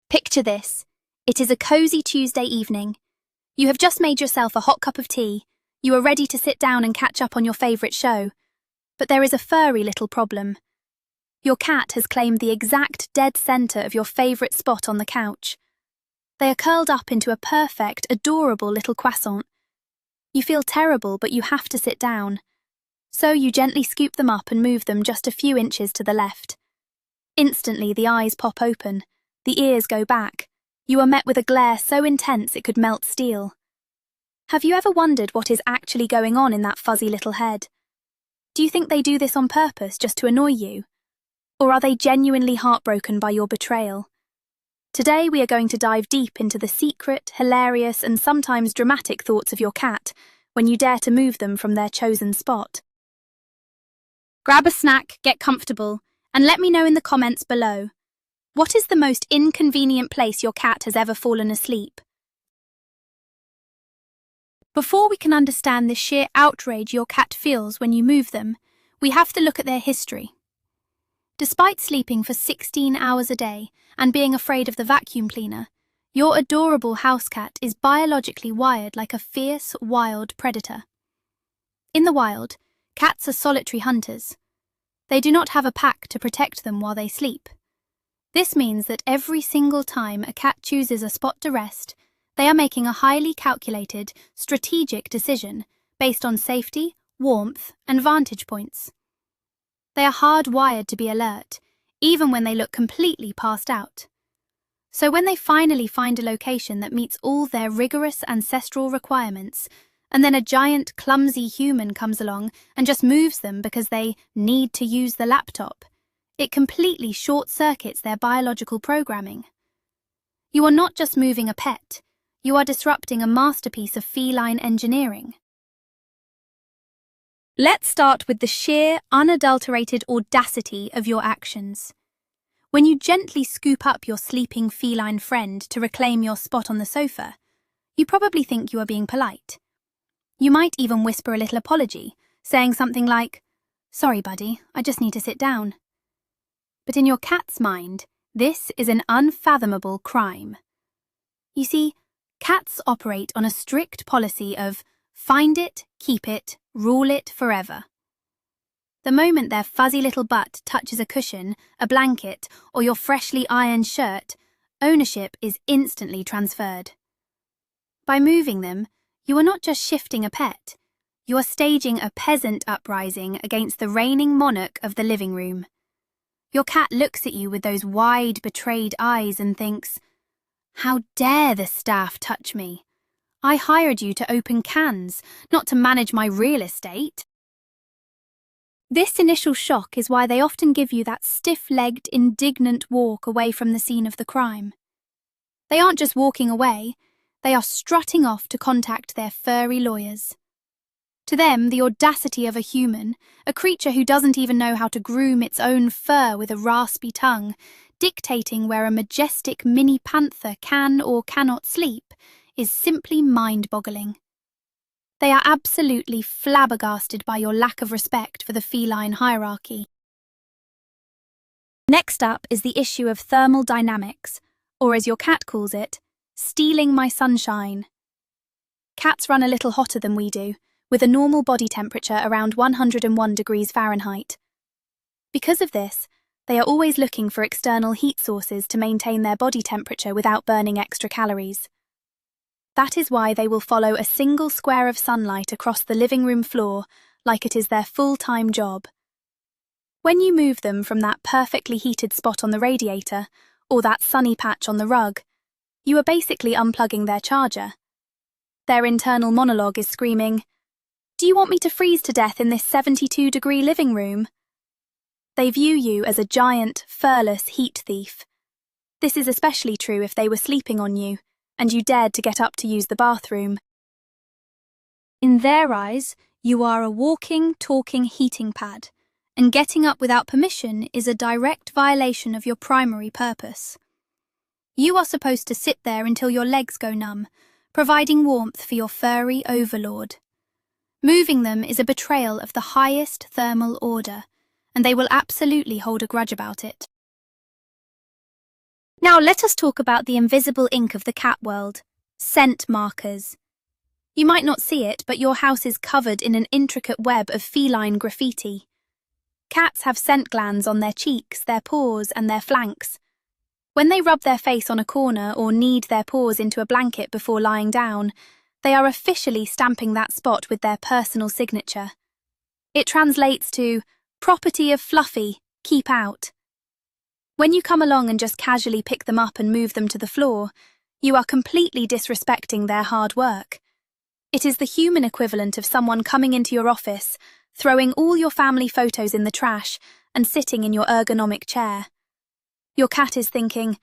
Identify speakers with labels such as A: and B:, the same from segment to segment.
A: Picture this. It is a cozy Tuesday evening. You have just made yourself a hot cup of tea. You are ready to sit down and catch up on your favourite show. But there is a furry little problem. Your cat has claimed the exact dead centre of your favourite spot on the couch. They are curled up into a perfect, adorable little croissant. You feel terrible, but you have to sit down. So you gently scoop them up and move them just a few inches to the left. Instantly, the eyes pop open. The ears go back. You are met with a glare so intense it could melt steel. Have you ever wondered what is actually going on in that fuzzy little head? Do you think they do this on purpose just to annoy you? Or are they genuinely heartbroken by your betrayal? Today we are going to dive deep into the secret, hilarious and sometimes dramatic thoughts of your cat when you dare to move them from their chosen spot. Grab a snack, get comfortable, and let me know in the comments below. What is the most inconvenient place your cat has ever fallen asleep? Before we can understand the sheer outrage your cat feels when you move them, we have to look at their history. Despite sleeping for 16 hours a day and being afraid of the vacuum cleaner, your adorable house cat is biologically wired like a fierce, wild predator. In the wild, cats are solitary hunters. They do not have a pack to protect them while they sleep. This means that every single time a cat chooses a spot to rest, they are making a highly calculated, strategic decision based on safety, warmth, and vantage points. They are hardwired to be alert, even when they look completely passed out. So when they finally find a location that meets all their rigorous ancestral requirements, and then a giant, clumsy human comes along and just moves them because they need to use the laptop, it completely short-circuits their biological programming. You are not just moving a pet, you are disrupting a masterpiece of feline engineering. Let's start with the sheer, unadulterated audacity of your actions. When you gently scoop up your sleeping feline friend to reclaim your spot on the sofa, you probably think you are being polite. You might even whisper a little apology, saying something like, "Sorry, buddy, I just need to sit down." But in your cat's mind, this is an unfathomable crime. You see, cats operate on a strict policy of find it, keep it, rule it forever. The moment their fuzzy little butt touches a cushion, a blanket, or your freshly ironed shirt, ownership is instantly transferred. By moving them, you are not just shifting a pet, you are staging a peasant uprising against the reigning monarch of the living room. Your cat looks at you with those wide, betrayed eyes and thinks, "How dare the staff touch me? I hired you to open cans, not to manage my real estate." This initial shock is why they often give you that stiff-legged, indignant walk away from the scene of the crime. They aren't just walking away, they are strutting off to contact their furry lawyers. To them, the audacity of a human, a creature who doesn't even know how to groom its own fur with a raspy tongue, dictating where a majestic mini panther can or cannot sleep, is simply mind-boggling. They are absolutely flabbergasted by your lack of respect for the feline hierarchy. Next up is the issue of thermal dynamics, or as your cat calls it, stealing my sunshine. Cats run a little hotter than we do, with a normal body temperature around 101 degrees Fahrenheit. Because of this, they are always looking for external heat sources to maintain their body temperature without burning extra calories. That is why they will follow a single square of sunlight across the living room floor like it is their full-time job. When you move them from that perfectly heated spot on the radiator or that sunny patch on the rug, you are basically unplugging their charger. Their internal monologue is screaming, "Do you want me to freeze to death in this 72-degree living room?" They view you as a giant, furless heat thief. This is especially true if they were sleeping on you, and you dared to get up to use the bathroom. In their eyes, you are a walking, talking heating pad, and getting up without permission is a direct violation of your primary purpose. You are supposed to sit there until your legs go numb, providing warmth for your furry overlord. Moving them is a betrayal of the highest thermal order, and they will absolutely hold a grudge about it. Now let us talk about the invisible ink of the cat world, scent markers. You might not see it, but your house is covered in an intricate web of feline graffiti. Cats have scent glands on their cheeks, their paws, and their flanks. When they rub their face on a corner or knead their paws into a blanket before lying down, they are officially stamping that spot with their personal signature. It translates to, "Property of Fluffy, keep out." When you come along and just casually pick them up and move them to the floor, you are completely disrespecting their hard work. It is the human equivalent of someone coming into your office, throwing all your family photos in the trash, and sitting in your ergonomic chair. Your cat is thinking,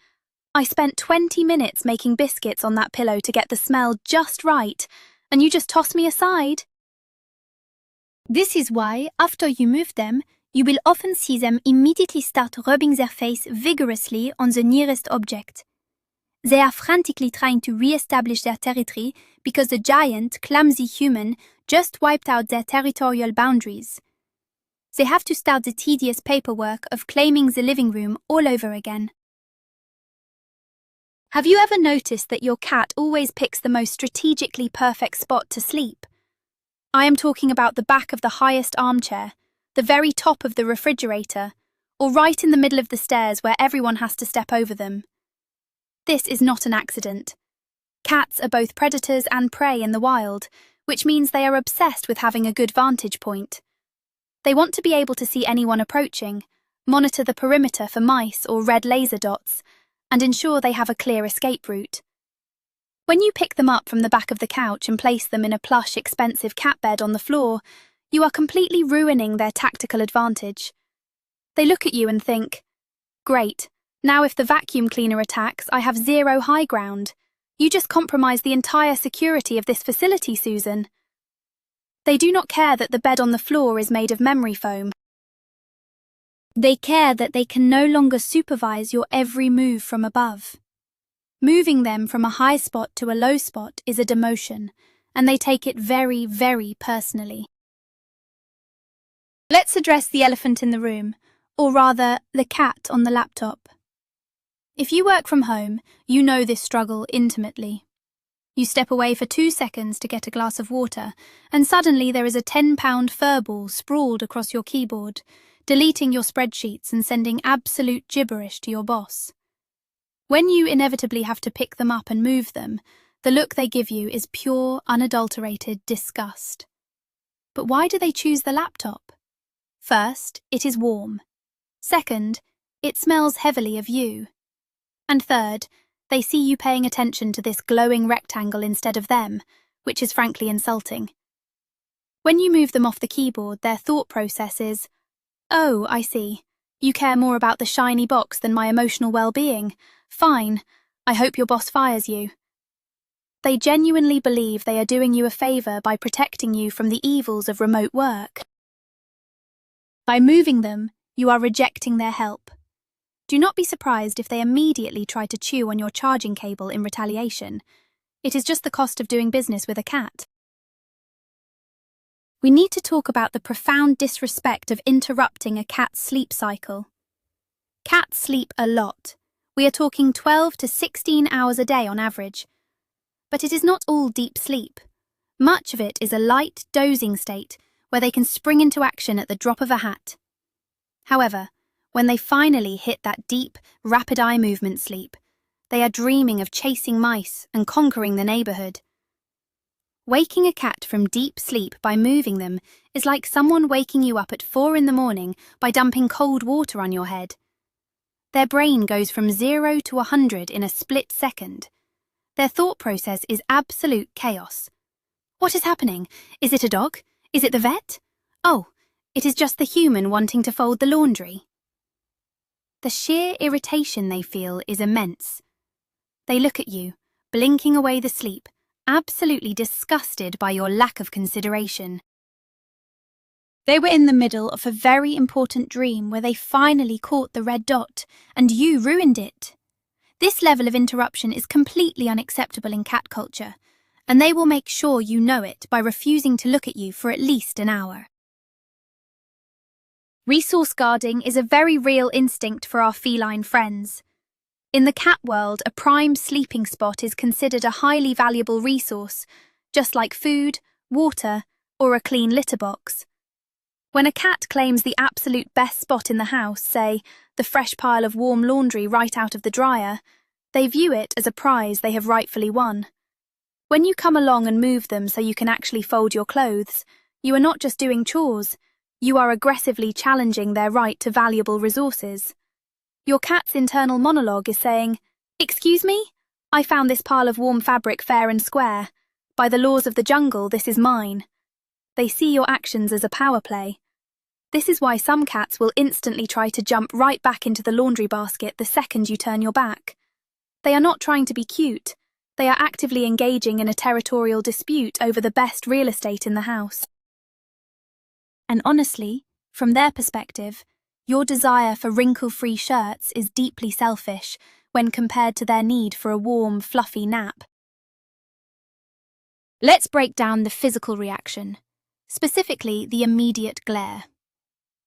A: "I spent 20 minutes making biscuits on that pillow to get the smell just right, and you just toss me aside." This is why, after you move them, you will often see them immediately start rubbing their face vigorously on the nearest object. They are frantically trying to re-establish their territory because the giant, clumsy human just wiped out their territorial boundaries. They have to start the tedious paperwork of claiming the living room all over again. Have you ever noticed that your cat always picks the most strategically perfect spot to sleep? I am talking about the back of the highest armchair, the very top of the refrigerator, or right in the middle of the stairs where everyone has to step over them. This is not an accident. Cats are both predators and prey in the wild, which means they are obsessed with having a good vantage point. They want to be able to see anyone approaching, monitor the perimeter for mice or red laser dots, and ensure they have a clear escape route. When you pick them up from the back of the couch and place them in a plush, expensive cat bed on the floor, you are completely ruining their tactical advantage. They look at you and think, "Great, now if the vacuum cleaner attacks, I have zero high ground. You just compromised the entire security of this facility, Susan." They do not care that the bed on the floor is made of memory foam. They care that they can no longer supervise your every move from above. Moving them from a high spot to a low spot is a demotion, and they take it very, very personally. Let's address the elephant in the room, or rather, the cat on the laptop. If you work from home, you know this struggle intimately. You step away for 2 seconds to get a glass of water, and suddenly there is a 10-pound fur ball sprawled across your keyboard, deleting your spreadsheets and sending absolute gibberish to your boss. When you inevitably have to pick them up and move them, the look they give you is pure, unadulterated disgust. But why do they choose the laptop? First, it is warm. Second, it smells heavily of you. And third, they see you paying attention to this glowing rectangle instead of them, which is frankly insulting. When you move them off the keyboard, their thought process is, "Oh, I see. You care more about the shiny box than my emotional well-being. Fine. I hope your boss fires you." They genuinely believe they are doing you a favor by protecting you from the evils of remote work. By moving them, you are rejecting their help. Do not be surprised if they immediately try to chew on your charging cable in retaliation. It is just the cost of doing business with a cat. We need to talk about the profound disrespect of interrupting a cat's sleep cycle. Cats sleep a lot. We are talking 12 to 16 hours a day on average. But it is not all deep sleep. Much of it is a light, dozing state where they can spring into action at the drop of a hat. However, when they finally hit that deep, rapid eye movement sleep, they are dreaming of chasing mice and conquering the neighborhood. Waking a cat from deep sleep by moving them is like someone waking you up at 4 in the morning by dumping cold water on your head. Their brain goes from 0 to 100 in a split second. Their thought process is absolute chaos. What is happening? Is it a dog? Is it the vet? Oh, it is just the human wanting to fold the laundry. The sheer irritation they feel is immense. They look at you, blinking away the sleep, absolutely disgusted by your lack of consideration. They were in the middle of a very important dream where they finally caught the red dot, and you ruined it. This level of interruption is completely unacceptable in cat culture, and they will make sure you know it by refusing to look at you for at least an hour. Resource guarding is a very real instinct for our feline friends. In the cat world, a prime sleeping spot is considered a highly valuable resource, just like food, water, or a clean litter box. When a cat claims the absolute best spot in the house, say, the fresh pile of warm laundry right out of the dryer, they view it as a prize they have rightfully won. When you come along and move them so you can actually fold your clothes, you are not just doing chores, you are aggressively challenging their right to valuable resources. Your cat's internal monologue is saying, "Excuse me? I found this pile of warm fabric fair and square. By the laws of the jungle, this is mine." They see your actions as a power play. This is why some cats will instantly try to jump right back into the laundry basket the second you turn your back. They are not trying to be cute. They are actively engaging in a territorial dispute over the best real estate in the house. And honestly, from their perspective, your desire for wrinkle-free shirts is deeply selfish when compared to their need for a warm, fluffy nap. Let's break down the physical reaction, specifically the immediate glare.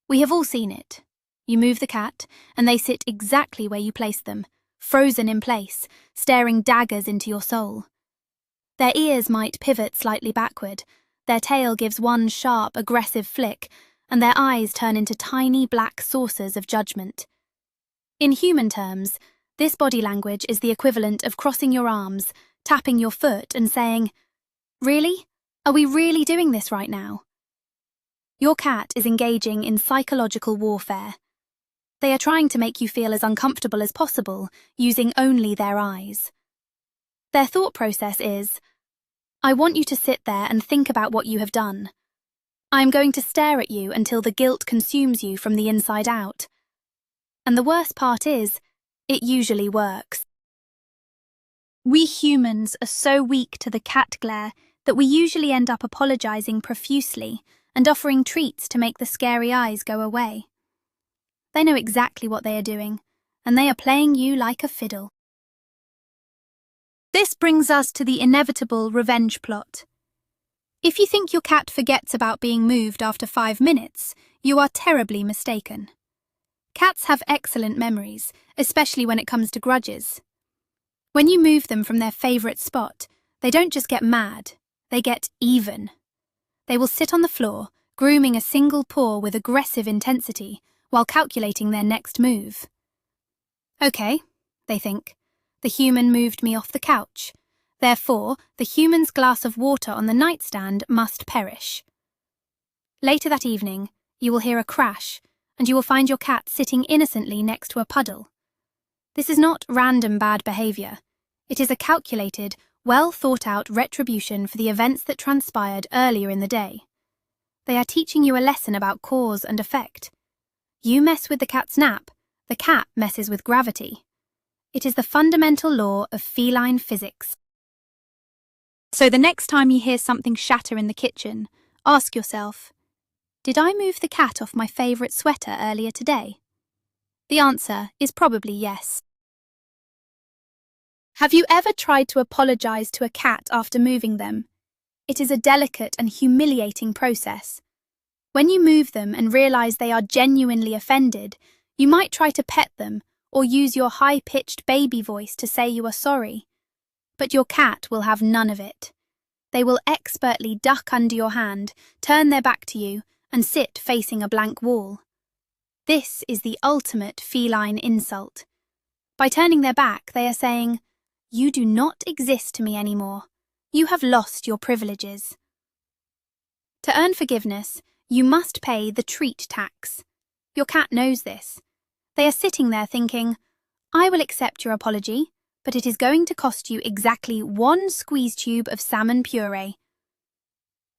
A: We have all seen it. You move the cat, and they sit exactly where you place them, frozen in place, staring daggers into your soul. Their ears might pivot slightly backward, their tail gives one sharp, aggressive flick, and their eyes turn into tiny black saucers of judgment. In human terms, this body language is the equivalent of crossing your arms, tapping your foot, and saying, "Really? Are we really doing this right now?" Your cat is engaging in psychological warfare. They are trying to make you feel as uncomfortable as possible, using only their eyes. Their thought process is, "I want you to sit there and think about what you have done. I am going to stare at you until the guilt consumes you from the inside out." And the worst part is, it usually works. We humans are so weak to the cat glare that we usually end up apologizing profusely and offering treats to make the scary eyes go away. They know exactly what they are doing, and they are playing you like a fiddle. This brings us to the inevitable revenge plot. If you think your cat forgets about being moved after 5 minutes, you are terribly mistaken. Cats have excellent memories, especially when it comes to grudges. When you move them from their favourite spot, they don't just get mad, they get even. They will sit on the floor, grooming a single paw with aggressive intensity, while calculating their next move. "Okay," they think, "the human moved me off the couch. Therefore, the human's glass of water on the nightstand must perish." Later that evening, you will hear a crash, and you will find your cat sitting innocently next to a puddle. This is not random bad behaviour. It is a calculated, well-thought-out retribution for the events that transpired earlier in the day. They are teaching you a lesson about cause and effect. You mess with the cat's nap, the cat messes with gravity. It is the fundamental law of feline physics. So the next time you hear something shatter in the kitchen, ask yourself, did I move the cat off my favourite sweater earlier today? The answer is probably yes. Have you ever tried to apologise to a cat after moving them? It is a delicate and humiliating process. When you move them and realise they are genuinely offended, you might try to pet them or use your high-pitched baby voice to say you are sorry. But your cat will have none of it. They will expertly duck under your hand, turn their back to you, and sit facing a blank wall. This is the ultimate feline insult. By turning their back, they are saying, "You do not exist to me anymore. You have lost your privileges." To earn forgiveness, you must pay the treat tax. Your cat knows this. They are sitting there thinking, "I will accept your apology, but it is going to cost you exactly 1 squeeze tube of salmon puree."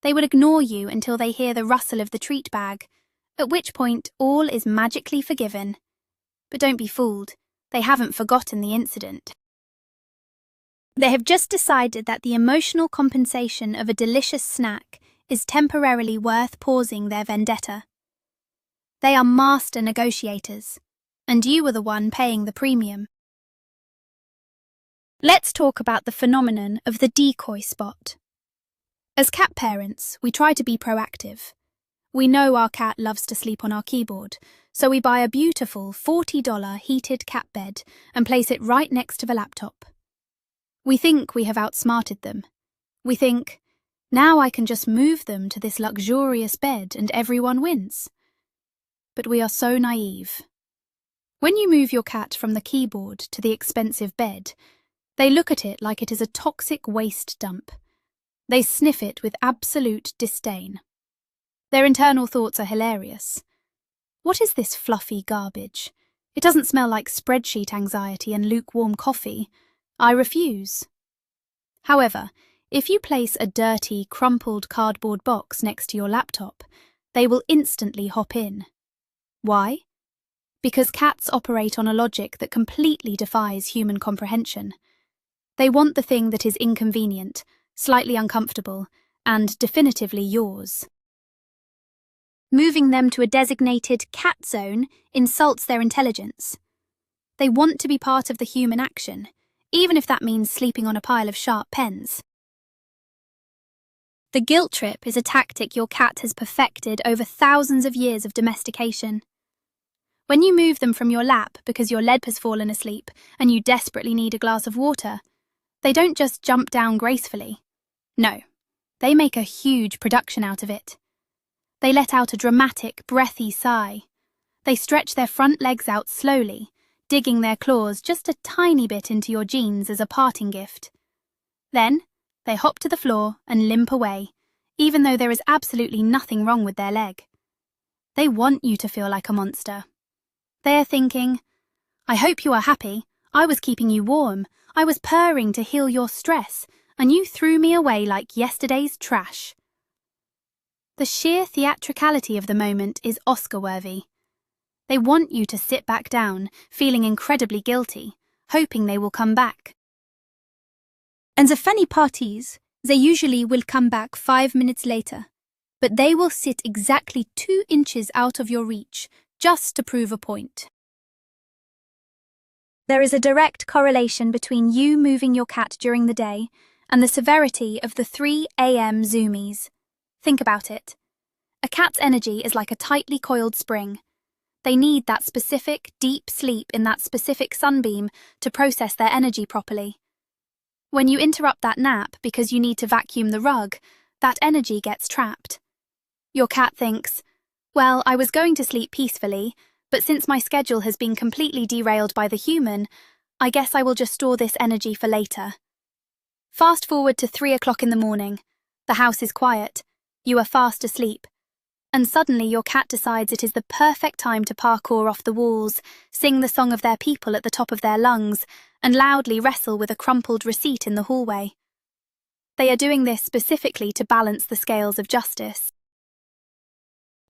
A: They will ignore you until they hear the rustle of the treat bag, at which point all is magically forgiven. But don't be fooled, they haven't forgotten the incident. They have just decided that the emotional compensation of a delicious snack is temporarily worth pausing their vendetta. They are master negotiators, and you are the one paying the premium. Let's talk about the phenomenon of the decoy spot. As cat parents, we try to be proactive. We know our cat loves to sleep on our keyboard, so we buy a beautiful $40 heated cat bed and place it right next to the laptop. We think we have outsmarted them. We think, now I can just move them to this luxurious bed and everyone wins. But we are so naive. When you move your cat from the keyboard to the expensive bed, they look at it like it is a toxic waste dump. They sniff it with absolute disdain. Their internal thoughts are hilarious. What is this fluffy garbage? It doesn't smell like spreadsheet anxiety and lukewarm coffee. I refuse. However, if you place a dirty, crumpled cardboard box next to your laptop, they will instantly hop in. Why? Because cats operate on a logic that completely defies human comprehension. They want the thing that is inconvenient, slightly uncomfortable, and definitively yours. Moving them to a designated cat zone insults their intelligence. They want to be part of the human action, even if that means sleeping on a pile of sharp pens. The guilt trip is a tactic your cat has perfected over thousands of years of domestication. When you move them from your lap because your lead has fallen asleep and you desperately need a glass of water, they don't just jump down gracefully. No, they make a huge production out of it. They let out a dramatic, breathy sigh. They stretch their front legs out slowly, digging their claws just a tiny bit into your jeans as a parting gift. Then, they hop to the floor and limp away, even though there is absolutely nothing wrong with their leg. They want you to feel like a monster. They are thinking, I hope you are happy. I was keeping you warm. I was purring to heal your stress, and you threw me away like yesterday's trash. The sheer theatricality of the moment is Oscar-worthy. They want you to sit back down, feeling incredibly guilty, hoping they will come back. And the funny part is, they usually will come back 5 minutes later, but they will sit exactly 2 inches out of your reach, just to prove a point. There is a direct correlation between you moving your cat during the day and the severity of the 3 a.m. zoomies. Think about it. A cat's energy is like a tightly coiled spring. They need that specific, deep sleep in that specific sunbeam to process their energy properly. When you interrupt that nap because you need to vacuum the rug, that energy gets trapped. Your cat thinks, well, I was going to sleep peacefully, but since my schedule has been completely derailed by the human, I guess I will just store this energy for later. Fast forward to 3 o'clock in the morning. The house is quiet. You are fast asleep. And suddenly your cat decides it is the perfect time to parkour off the walls, sing the song of their people at the top of their lungs, and loudly wrestle with a crumpled receipt in the hallway. They are doing this specifically to balance the scales of justice.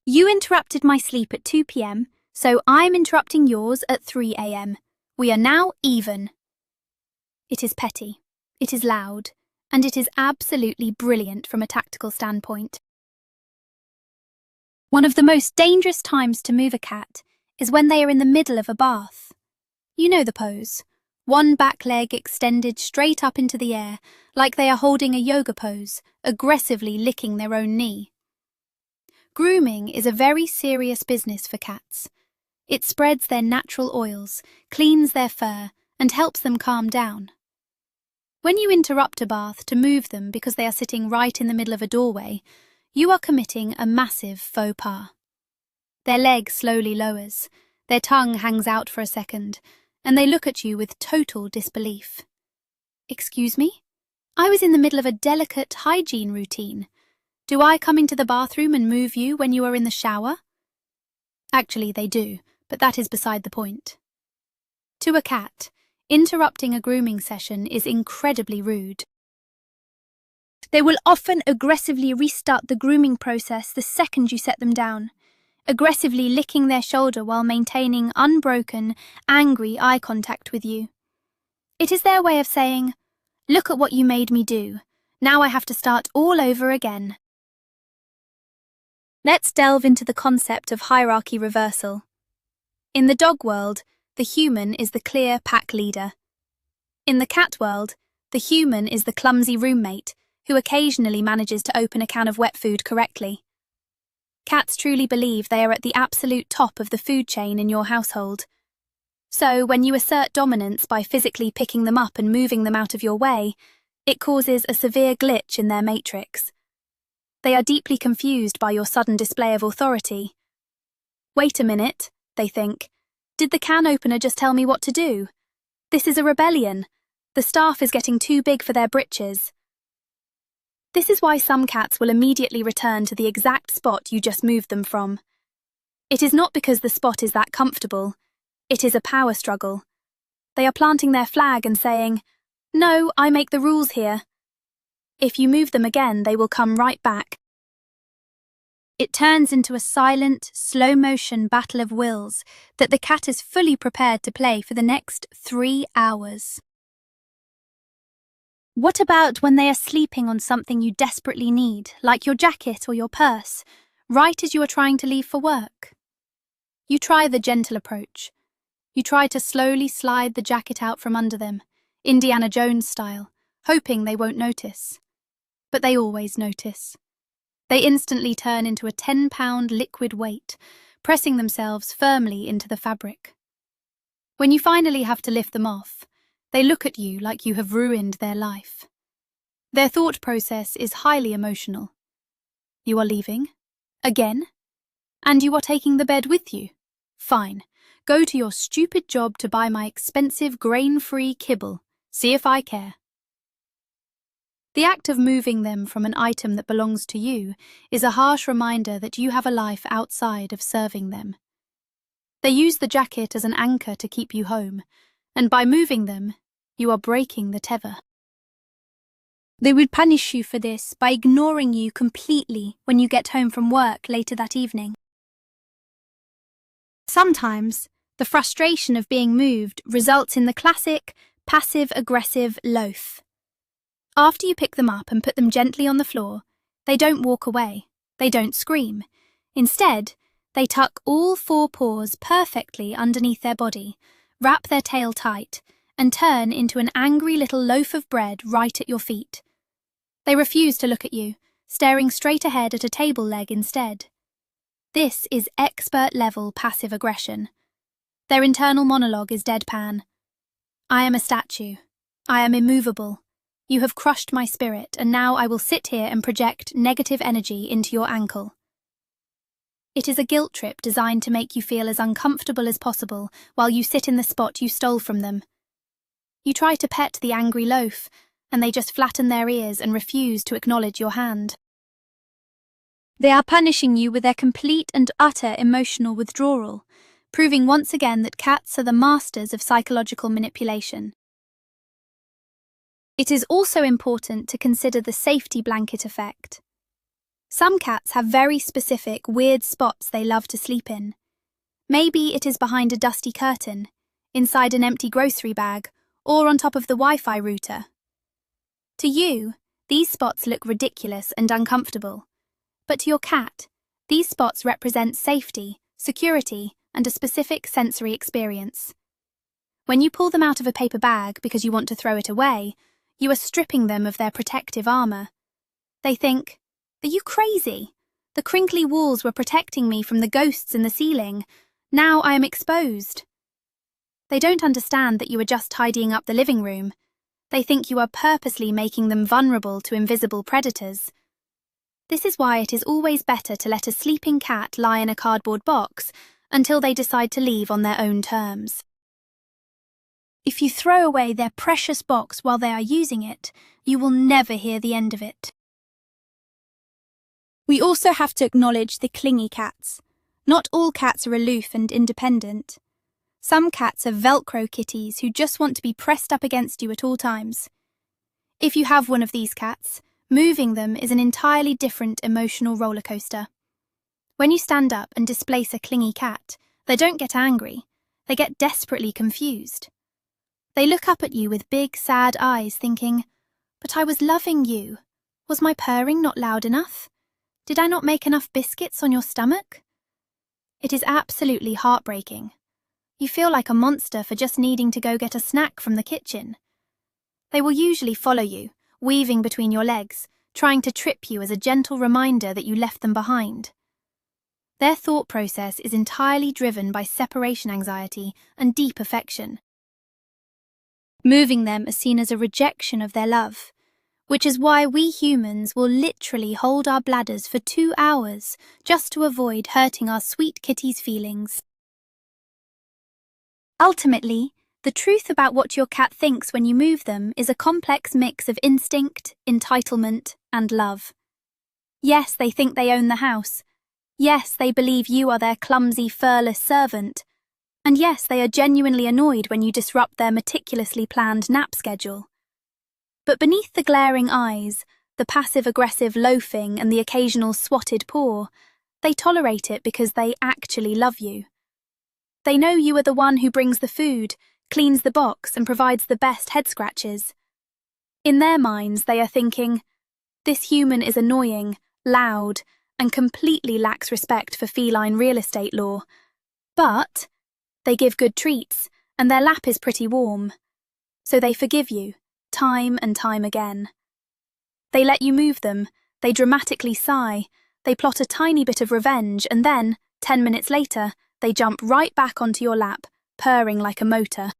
A: You interrupted my sleep at 2 p.m., so I'm interrupting yours at 3 a.m. We are now even. It is petty, it is loud, and it is absolutely brilliant from a tactical standpoint. One of the most dangerous times to move a cat is when they are in the middle of a bath. You know the pose. One back leg extended straight up into the air, like they are holding a yoga pose, aggressively licking their own knee. Grooming is a very serious business for cats. It spreads their natural oils, cleans their fur, and helps them calm down. When you interrupt a bath to move them because they are sitting right in the middle of a doorway, you are committing a massive faux pas. Their leg slowly lowers, their tongue hangs out for a second, and they look at you with total disbelief. Excuse me? I was in the middle of a delicate hygiene routine. Do I come into the bathroom and move you when you are in the shower? Actually, they do, but that is beside the point. To a cat, interrupting a grooming session is incredibly rude. They will often aggressively restart the grooming process the second you set them down, aggressively licking their shoulder while maintaining unbroken, angry eye contact with you. It is their way of saying, "Look at what you made me do. Now I have to start all over again." Let's delve into the concept of hierarchy reversal. In the dog world, the human is the clear pack leader. In the cat world, the human is the clumsy roommate who occasionally manages to open a can of wet food correctly. Cats truly believe they are at the absolute top of the food chain in your household. So, when you assert dominance by physically picking them up and moving them out of your way, it causes a severe glitch in their matrix. They are deeply confused by your sudden display of authority. Wait a minute, they think. Did the can opener just tell me what to do? This is a rebellion. The staff is getting too big for their britches. This is why some cats will immediately return to the exact spot you just moved them from. It is not because the spot is that comfortable. It is a power struggle. They are planting their flag and saying, "No, I make the rules here." If you move them again, they will come right back. It turns into a silent, slow-motion battle of wills that the cat is fully prepared to play for the next 3 hours. What about when they are sleeping on something you desperately need, like your jacket or your purse, right as you are trying to leave for work? You try the gentle approach. You try to slowly slide the jacket out from under them, Indiana Jones style, hoping they won't notice. But they always notice. They instantly turn into a 10-pound liquid weight, pressing themselves firmly into the fabric. When you finally have to lift them off, they look at you like you have ruined their life. Their thought process is highly emotional. You are leaving? Again? And you are taking the bed with you? Fine. Go to your stupid job to buy my expensive grain-free kibble. See if I care. The act of moving them from an item that belongs to you is a harsh reminder that you have a life outside of serving them. They use the jacket as an anchor to keep you home, and by moving them, you are breaking the tether. They would punish you for this by ignoring you completely when you get home from work later that evening. Sometimes, the frustration of being moved results in the classic passive-aggressive loaf. After you pick them up and put them gently on the floor, they don't walk away, they don't scream. Instead, they tuck all 4 paws perfectly underneath their body, wrap their tail tight, and turn into an angry little loaf of bread right at your feet. They refuse to look at you, staring straight ahead at a table leg instead. This is expert-level passive aggression. Their internal monologue is deadpan. I am a statue. I am immovable. You have crushed my spirit, and now I will sit here and project negative energy into your ankle. It is a guilt trip designed to make you feel as uncomfortable as possible while you sit in the spot you stole from them. You try to pet the angry loaf, and they just flatten their ears and refuse to acknowledge your hand. They are punishing you with their complete and utter emotional withdrawal, proving once again that cats are the masters of psychological manipulation. It is also important to consider the safety blanket effect. Some cats have very specific, weird spots they love to sleep in. Maybe it is behind a dusty curtain, inside an empty grocery bag, or on top of the Wi-Fi router. To you, these spots look ridiculous and uncomfortable. But to your cat, these spots represent safety, security, and a specific sensory experience. When you pull them out of a paper bag because you want to throw it away, you are stripping them of their protective armor. They think, "Are you crazy? The crinkly walls were protecting me from the ghosts in the ceiling. Now I am exposed." They don't understand that you are just tidying up the living room. They think you are purposely making them vulnerable to invisible predators. This is why it is always better to let a sleeping cat lie in a cardboard box until they decide to leave on their own terms. If you throw away their precious box while they are using it, you will never hear the end of it. We also have to acknowledge the clingy cats. Not all cats are aloof and independent. Some cats are Velcro kitties who just want to be pressed up against you at all times. If you have one of these cats, moving them is an entirely different emotional roller coaster. When you stand up and displace a clingy cat, they don't get angry, they get desperately confused. They look up at you with big, sad eyes thinking, "But I was loving you. Was my purring not loud enough? Did I not make enough biscuits on your stomach?" It is absolutely heartbreaking. You feel like a monster for just needing to go get a snack from the kitchen. They will usually follow you, weaving between your legs, trying to trip you as a gentle reminder that you left them behind. Their thought process is entirely driven by separation anxiety and deep affection. Moving them is seen as a rejection of their love, which is why we humans will literally hold our bladders for 2 hours just to avoid hurting our sweet kitty's feelings. Ultimately, the truth about what your cat thinks when you move them is a complex mix of instinct, entitlement, and love. Yes, they think they own the house. Yes, they believe you are their clumsy, furless servant. And yes, they are genuinely annoyed when you disrupt their meticulously planned nap schedule. But beneath the glaring eyes, the passive-aggressive loafing and the occasional swatted paw, they tolerate it because they actually love you. They know you are the one who brings the food, cleans the box, and provides the best head scratches. In their minds, they are thinking, this human is annoying, loud, and completely lacks respect for feline real estate law. But they give good treats, and their lap is pretty warm. So they forgive you, time and time again. They let you move them, they dramatically sigh, they plot a tiny bit of revenge, and then, 10 minutes later, they jump right back onto your lap, purring like a motor.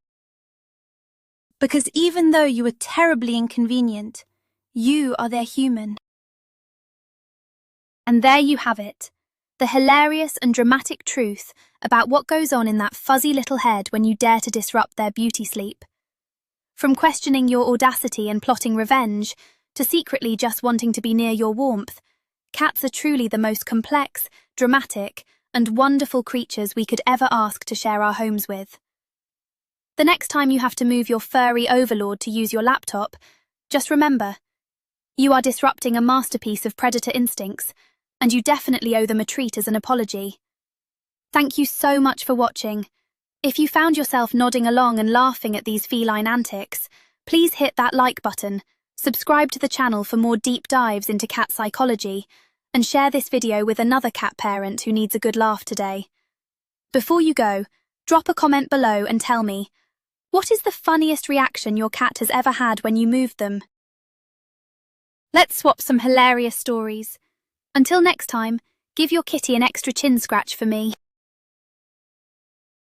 A: Because even though you are terribly inconvenient, you are their human. And there you have it, the hilarious and dramatic truth about what goes on in that fuzzy little head when you dare to disrupt their beauty sleep. From questioning your audacity and plotting revenge, to secretly just wanting to be near your warmth, cats are truly the most complex, dramatic, and wonderful creatures we could ever ask to share our homes with. The next time you have to move your furry overlord to use your laptop, just remember, you are disrupting a masterpiece of predator instincts, and you definitely owe them a treat as an apology. Thank you so much for watching. If you found yourself nodding along and laughing at these feline antics, please hit that like button, subscribe to the channel for more deep dives into cat psychology, and share this video with another cat parent who needs a good laugh today. Before you go, drop a comment below and tell me, what is the funniest reaction your cat has ever had when you moved them? Let's swap some hilarious stories. Until next time, give your kitty an extra chin scratch for me.